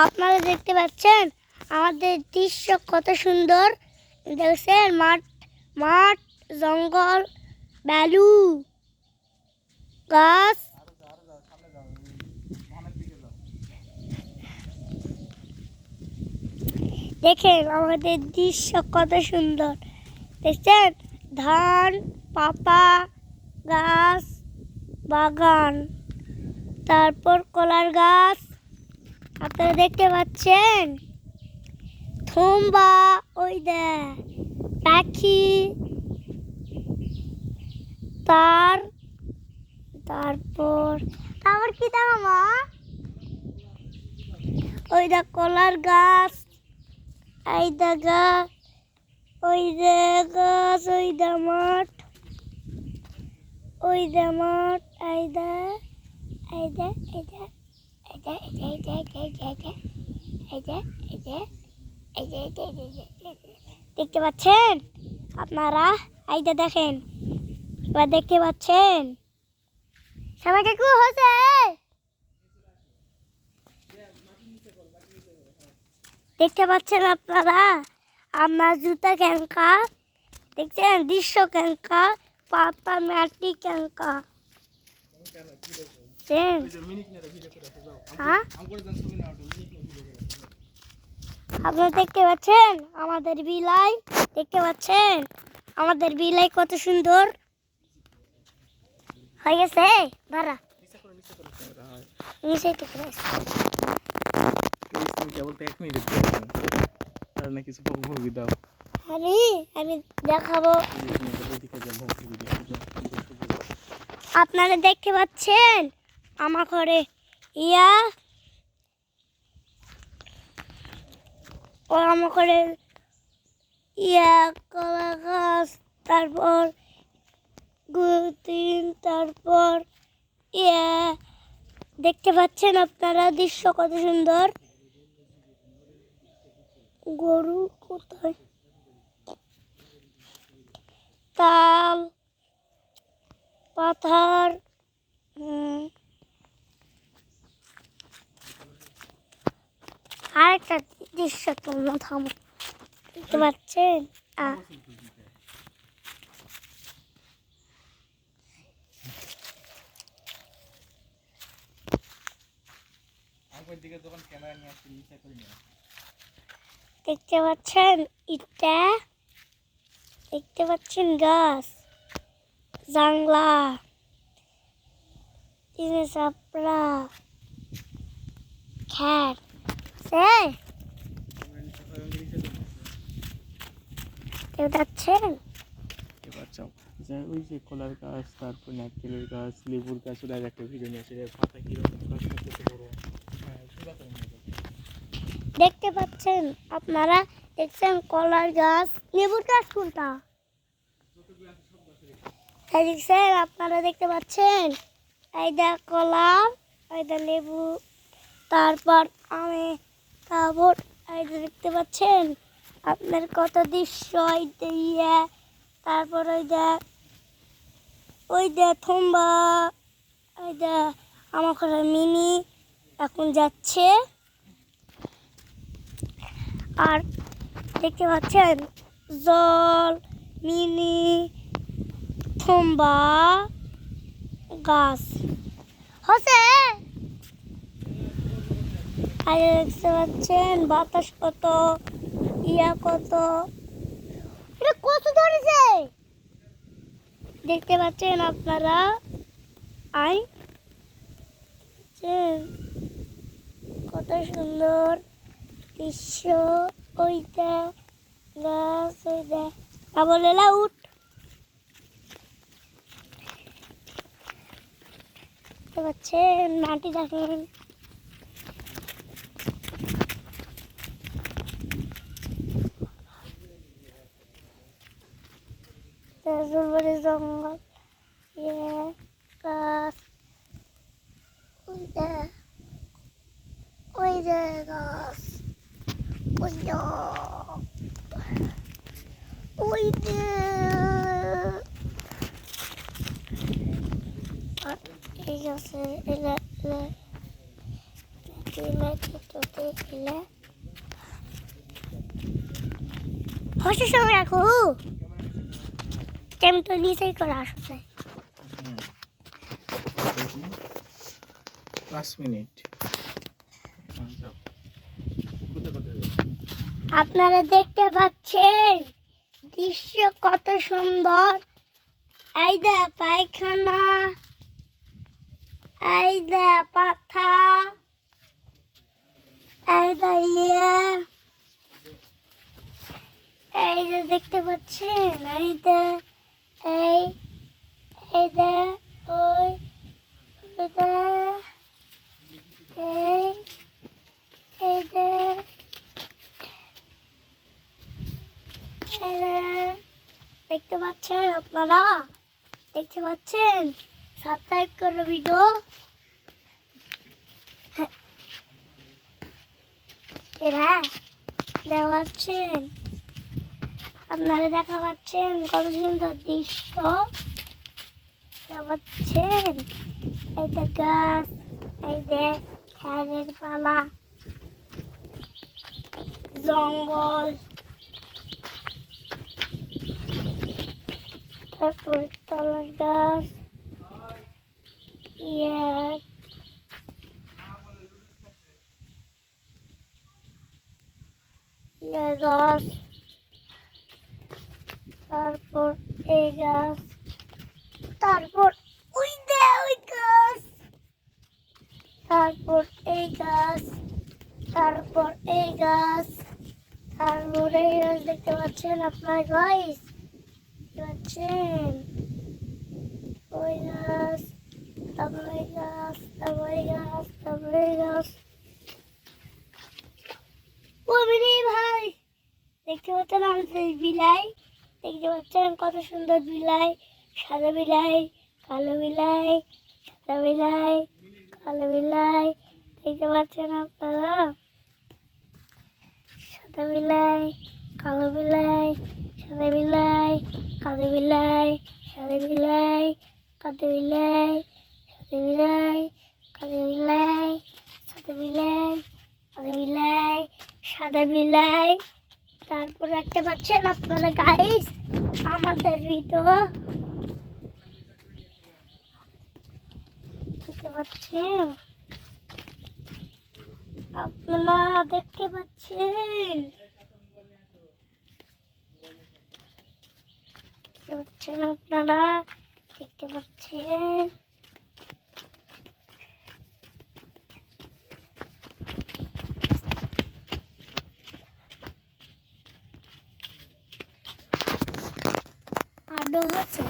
আপনারা দেখতে পাচ্ছেন আমাদের দৃশ্য কত সুন্দর। দেখছেন মাঠ মাঠ জঙ্গল বালু গাছ। দেখেন আমাদের দৃশ্য কত সুন্দর। দেখছেন ধান পাতা গাছ বাগান, তারপর কলার গাছ আপনারা দেখতে পাচ্ছেন। থুম্বা ওই দে পাখি তারপর কি মা ওই দা কলার গাছ, এই দা গাছ, ওই দে গাছ, ওই দা মাঠ, ওই দা মাঠ, এই দা এই দা এই দা এই দা এই দা এই দা এই দা এই দা এই দা দেখতে পাচ্ছেন আপনারা? এই দা দেখেন, এবার দেখতে পাচ্ছেন সবাইকে কি হয়েছে? দেখতে পাচ্ছেন আপনারা আমার জুতা ক্যাঙ্কা, দেখছেন দৃশ্য ক্যাঙ্কা, পাতা মাটি ক্যাঙ্কা। আপনারা দেখতে পাচ্ছেন আমাদের বিলাই, দেখতে পাচ্ছেন আমাদের বিলাই কত সুন্দর হয়ে গেছে। দাঁড়া নিচে আমি দেখাবো। আপনারা দেখতে পাচ্ছেন আমার ঘরে আমার ঘরে কলা গাছ, তারপর তারপর দেখতে পাচ্ছেন আপনারা দৃশ্য কত সুন্দর। গরু কোথায়? তাল পাথর আরেকটা দৃশ্য তোমরা থামো, দেখতে পাচ্ছেন দেখতে পাচ্ছেন ইটা, দেখতে পাচ্ছেন গাছ জাংলা চাপড়া খ্যার যাচ্ছেন। ওই যে কলার গাছ, তারপর নারকেলের গাছ, লেবুর গাছ, ওদের একটা ভিডিও নিয়ে আসে পাতা কিরকম দেখতে পাচ্ছেন আপনারা, দেখছেন কলার গাছ, লেবুর গাছ কোনটা দেখছেন আপনারা? দেখতে পাচ্ছেন এই দা কলা, এই দা লেবু, তারপর আমি তারপর এই দেখতে পাচ্ছেন আপনার কত দৃশ্য। তারপর ওই দা থম্বা, ওই দা আমার ঘরে মিনি এখন যাচ্ছে। আর দেখতে পাচ্ছেন জল মিনি থম্বা গাছ হচ্ছে। আর দেখতে পাচ্ছেন বাতাস কত কত, এটা কত ধরেছে দেখতে পাচ্ছেন আপনারা। কত সুন্দর দৃশ্য। ওইটা গাছ, ওইটা বলে উঠ দেখতে পাচ্ছেন মাটি দেখেন। জঙ্গল গাছ, ওই যে গাছ, ওই যে এই গাছে চোখে খেলে হসে সঙ্গে রাখো টেম তো নিচেই করে আসছে 5 মিনিট। আপনারা দেখতে পাচ্ছেন দৃশ্য কত সুন্দর। এই দে পায়খানা, এই দে পাথা, এই দে এই যে দেখতে পাচ্ছেন, এই দে এই এই দে ওই এই দে এই এই দে দেখতে পাচ্ছেন আপনারা, দেখতে পাচ্ছেন। সাবস্ক্রাইব করো ভিডিও। এরা দেখাচ্ছেন, আপনারা দেখা পাচ্ছেন কত সুন্দর দৃশ্য পাচ্ছেন। এই যে গাছ, এই যে খেরের পালা, জঙ্গল, তারপর তলার গাছ, গাছ, তারপর এই গাছ, তারপর ওই গাছ, তারপর এই গাছ, তারপর এই গাছ, তারপর এই গাছ দেখতে পাচ্ছেন আপনার গাইস, দেখতে পাচ্ছেন ওই গাছ, তারপর এই গাছ, তারপর এই গাছ, তারপর এই গাছ। ও মিনি ভাই দেখতে পাচ্ছেন আমাদের বিলাই, দেখতে পাচ্ছেন কত সুন্দর বিলাই, সাদা বিলাই, কালো বিলাই, সাদা বিলাই, কালো বিলাই, দেখতে পাচ্ছেন আপনারা, সাদা বিলাই, কালো বিলাই, সাদা বিলাই, কালো বিলাই, সাদা বিলাই, কালো বিলাই, সাদা বিলাই, কালো বিলাই, সাদা বিলাই, কালো বিলাই, সাদা বিলাই। তারপর দেখতে পাচ্ছেন আপনারা গাইস আমাদের ভিডিও, দেখতে পাচ্ছেন আপনারা, দেখতে পাচ্ছেন, দেখতে পাচ্ছেন আপনারা, দেখতে পাচ্ছেন। আরো হচ্ছে